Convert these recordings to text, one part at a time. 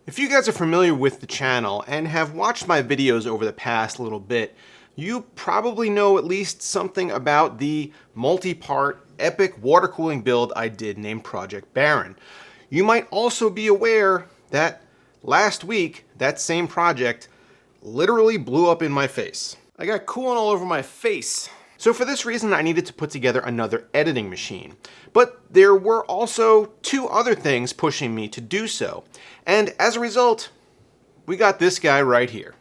If you guys are familiar with the channel and have watched my videos over the past little bit, you probably know at least something about the multi-part epic water cooling build I did named Project Baron. You might also be aware that last week, that same project literally blew up in my face. I got cooling all over my face. So for this reason, I needed to put together another editing machine. But there were also two other things pushing me to do so. And as a result, we got this guy right here.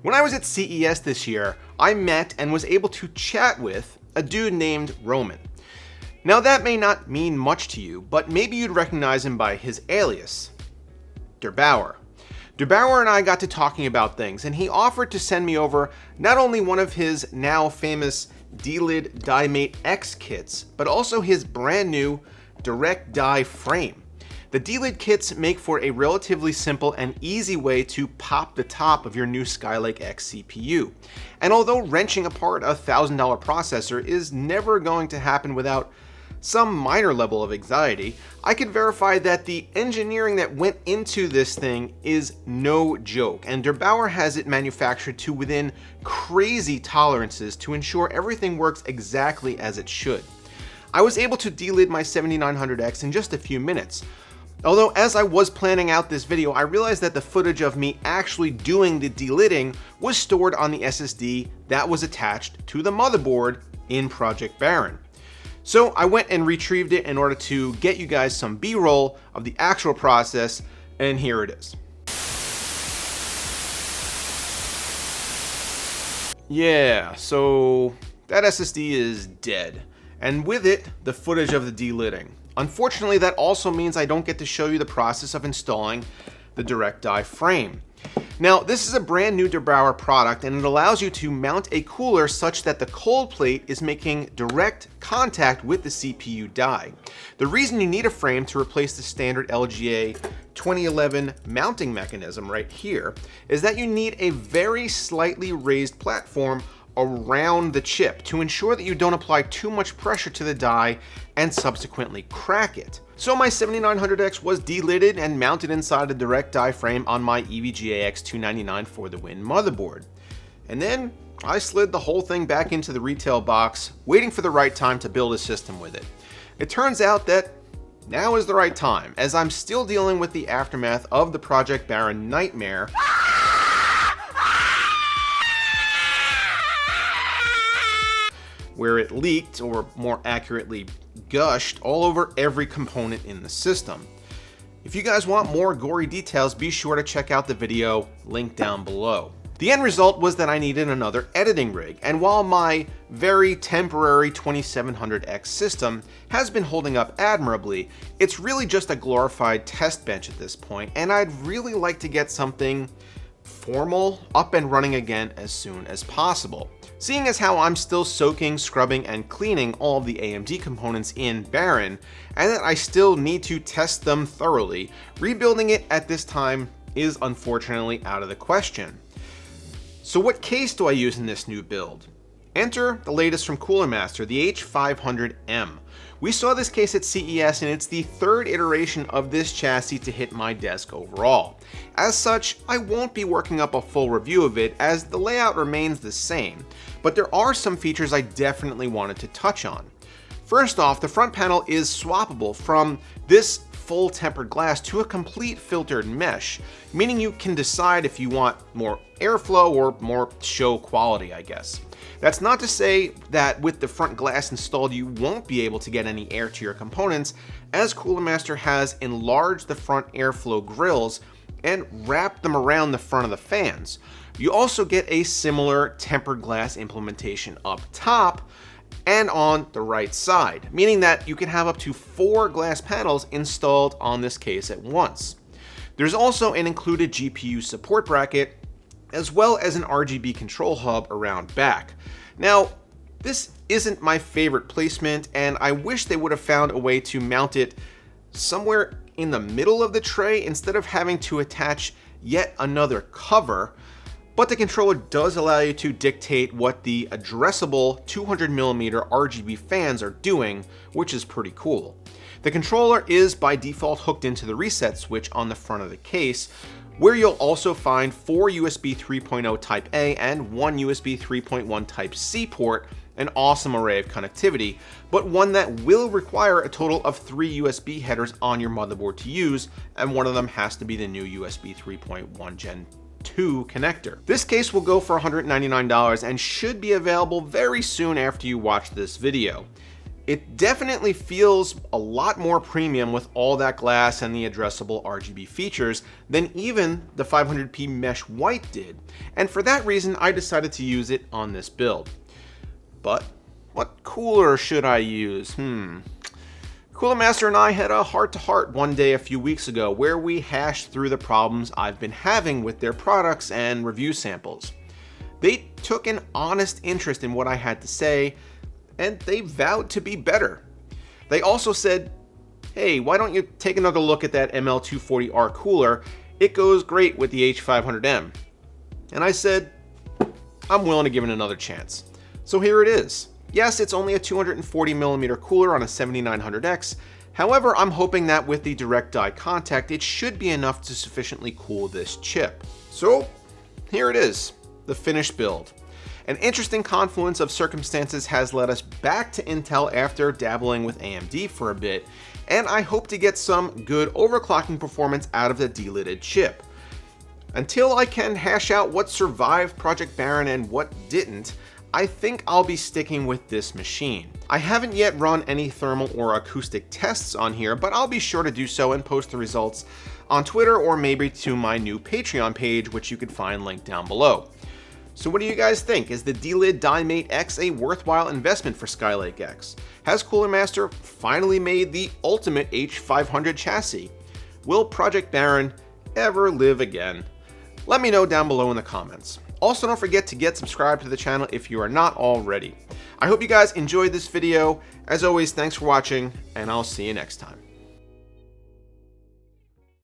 When I was at CES this year, I met and was able to chat with a dude named Roman. Now that may not mean much to you, but maybe you'd recognize him by his alias, DerBauer. DerBauer and I got to talking about things, and he offered to send me over not only one of his now famous Delid DieMate X kits, but also his brand new direct die frame. The Delid kits make for a relatively simple and easy way to pop the top of your new Skylake X CPU. And although wrenching apart a $1,000 processor is never going to happen without some minor level of anxiety, I can verify that the engineering that went into this thing is no joke, and DerBauer has it manufactured to within crazy tolerances to ensure everything works exactly as it should. I was able to delid my 7900X in just a few minutes. Although as I was planning out this video, I realized that the footage of me actually doing the delidding was stored on the SSD that was attached to the motherboard in Project Baron. So I went and retrieved it in order to get you guys some B-roll of the actual process, and here it is. Yeah, so that SSD is dead, and with it, the footage of the delidding. Unfortunately, that also means I don't get to show you the process of installing the direct die frame. Now, this is a brand new DerBauer product, and it allows you to mount a cooler such that the cold plate is making direct contact with the CPU die. The reason you need a frame to replace the standard LGA 2011 mounting mechanism right here is that you need a very slightly raised platform around the chip to ensure that you don't apply too much pressure to the die and subsequently crack it. So my 7900X was delidded and mounted inside a direct die frame on my EVGA X299 for the Win motherboard. And then I slid the whole thing back into the retail box, waiting for the right time to build a system with it. It turns out that now is the right time, as I'm still dealing with the aftermath of the Project Baron nightmare, where it leaked, or more accurately, gushed all over every component in the system. If you guys want more gory details, be sure to check out the video linked down below. The end result was that I needed another editing rig, and while my very temporary 2700X system has been holding up admirably, it's really just a glorified test bench at this point, and I'd really like to get something formal up and running again as soon as possible. Seeing as how I'm still soaking, scrubbing, and cleaning all of the AMD components in Baron, and that I still need to test them thoroughly, rebuilding it at this time is unfortunately out of the question. So what case do I use in this new build? Enter the latest from Cooler Master, the H500M. We saw this case at CES, and it's the third iteration of this chassis to hit my desk overall. As such, I won't be working up a full review of it, as the layout remains the same, but there are some features I definitely wanted to touch on. First off, the front panel is swappable from this full tempered glass to a complete filtered mesh, meaning you can decide if you want more airflow or more show quality, I guess. That's not to say that with the front glass installed you won't be able to get any air to your components, as Cooler Master has enlarged the front airflow grills and wrapped them around the front of the fans. You also get a similar tempered glass implementation up top and on the right side, meaning that you can have up to 4 glass panels installed on this case at once. There's also an included GPU support bracket, as well as an RGB control hub around back. Now, this isn't my favorite placement, and I wish they would have found a way to mount it somewhere in the middle of the tray instead of having to attach yet another cover. but the controller does allow you to dictate what the addressable 200mm RGB fans are doing, which is pretty cool. The controller is by default hooked into the reset switch on the front of the case, where you'll also find 4 USB 3.0 Type A and 1 USB 3.1 Type C port, an awesome array of connectivity, but one that will require a total of 3 USB headers on your motherboard to use, and one of them has to be the new USB 3.1 Gen 2 connector. This case will go for $199 and should be available very soon after you watch this video. It definitely feels a lot more premium with all that glass and the addressable RGB features than even the 500p mesh white did, and for that reason I decided to use it on this build. But what cooler should I use? Cooler Master and I had a heart-to-heart one day a few weeks ago where we hashed through the problems I've been having with their products and review samples. They took an honest interest in what I had to say, and they vowed to be better. They also said, hey, why don't you take another look at that ML240R cooler? It goes great with the H500M. And I said, I'm willing to give it another chance. So here it is. Yes, it's only a 240mm cooler on a 7900X. However, I'm hoping that with the direct die contact, it should be enough to sufficiently cool this chip. So here it is, the finished build. An interesting confluence of circumstances has led us back to Intel after dabbling with AMD for a bit, and I hope to get some good overclocking performance out of the delidded chip. Until I can hash out what survived Project Baron and what didn't, I think I'll be sticking with this machine. I haven't yet run any thermal or acoustic tests on here, but I'll be sure to do so and post the results on Twitter or maybe to my new Patreon page, which you can find linked down below. So what do you guys think? Is the Delid DieMate X a worthwhile investment for Skylake X? Has Cooler Master finally made the ultimate H500 chassis? Will Project Baron ever live again? Let me know down below in the comments. Also, don't forget to get subscribed to the channel if you are not already. I hope you guys enjoyed this video. As always, thanks for watching, and I'll see you next time.